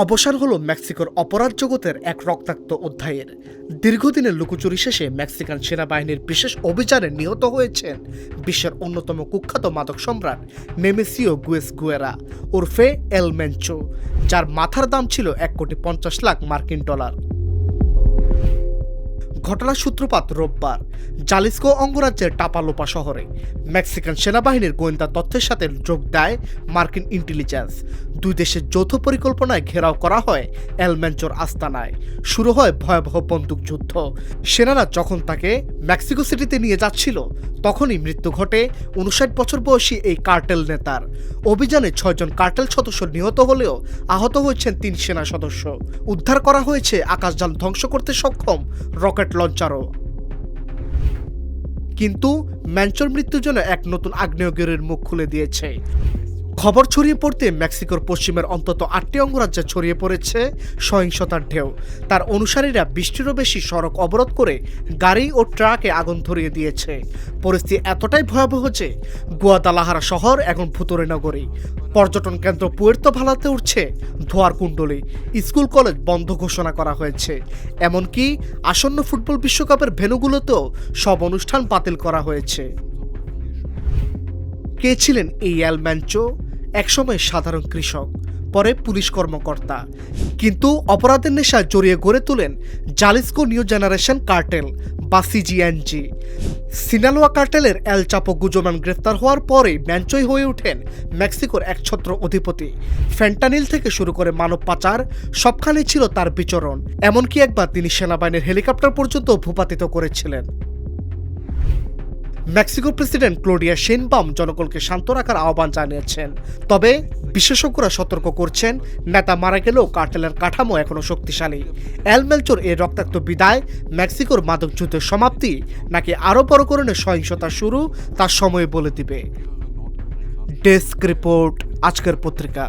অবসান হলো মেক্সিকোর অপরাধ জগতের এক রক্তাক্ত অধ্যায়ের। দীর্ঘদিনের লুকোচুরি শেষে মেক্সিকান সেনাবাহিনীর বিশেষ অভিযানে নিহত হয়েছেন বিশ্বের অন্যতম কুখ্যাত মাদক সম্রাট নেমেসিও গুয়েস গুয়েরা ওরফে এল মেনচো, যার মাথার দাম ছিল $1,50,00,000 ঘটনার সূত্রপাত রোববার জালিস্কো অঙ্গরাজ্যের টাপালোপা শহরে। মেক্সিকান সেনাবাহিনীর গোয়েন্দা তথ্যের সাথে যোগ দেয় মার্কিন ইন্টেলিজেন্স। দুই দেশের যৌথ পরিকল্পনায় ঘেরাও করা হয় এল মেনচোর আস্তানায়। শুরু হয় ভয়াবহ বন্দুকযুদ্ধ। সেনারা যখন তাকে মেক্সিকো সিটিতে নিয়ে যাচ্ছিল তখনই মৃত্যু ঘটে 59 বছর বয়সী এই কার্টেল নেতার। অভিযানে 6 জন কার্টেল সদস্য নিহত হলেও আহত হয়েছেন 3 সেনা সদস্য। উদ্ধার করা হয়েছে আকাশযান ধ্বংস করতে সক্ষম রকেট লঞ্চারও। কিন্তু ম্যানচোর মৃত্যুর জন্য এক নতুন আগ্নেয়গিরির মুখ খুলে দিয়েছে। খবর ছড়িয়ে পড়তে মেক্সিকোর পশ্চিমের অন্তত 8টি অঙ্গরাজ্যে ছড়িয়ে পড়েছে সহিংসতার ঢেউ। তার অনুসারীরা 20টিরও বেশি সড়ক অবরোধ করে গাড়ি ও ট্রাকে আগুন ধরিয়ে দিয়েছে। পরিস্থিতি এতটাই ভয়াবহ যে গুয়াদালাহারা শহর এখন ভুতুরে নগরী। পর্যটন কেন্দ্র পুয়ের্তো ভালাতে উঠছে ধোয়ার কুণ্ডলী। স্কুল কলেজ বন্ধ ঘোষণা করা হয়েছে। এমনকি আসন্ন ফুটবল বিশ্বকাপের ভেন্যুগুলোতেও সব অনুষ্ঠান বাতিল করা হয়েছে। কে ছিলেন এই এল মেনচো? একসময় সাধারণ কৃষক, পরে পুলিশ কর্মকর্তা, কিন্তু অপরাধের নেশায় জড়িয়ে গড়ে তোলেন জালিস্কো নিউ জেনারেশন কার্টেল বা সিজিএনজি। সিনালোয়া কার্টেলের এল চাপো গুজোমান গ্রেফতার হওয়ার পরেই মেনচোই হয়ে ওঠেন মেক্সিকোর একছত্র অধিপতি। ফেন্টানিল থেকে শুরু করে মানব পাচার সবখানেই ছিল তার বিচরণ। এমনকি একবার তিনি সেনাবাহিনীর হেলিকপ্টার পর্যন্ত ভূপাতিত করেছিলেন। মেক্সিকো প্রেসিডেন্ট ক্লোডিয়া শেইনবাউম জনগণকে শান্ত রাখার আহ্বান জানিয়েছেন। তবে বিশেষজ্ঞরা সতর্ক করছেন, নেতা মারা গেলেও কার্টেলের কাঠামো এখনো শক্তিশালী। এল মেনচোর এই রক্তাক্ত বিদায় মেক্সিকোর মাদক যুদ্ধের সমাপ্তি নাকি আরও বড় ধরনের সহিংসতা শুরু, তার সময় বলে দিবে। ডেস্ক রিপোর্ট, আজকের পত্রিকা।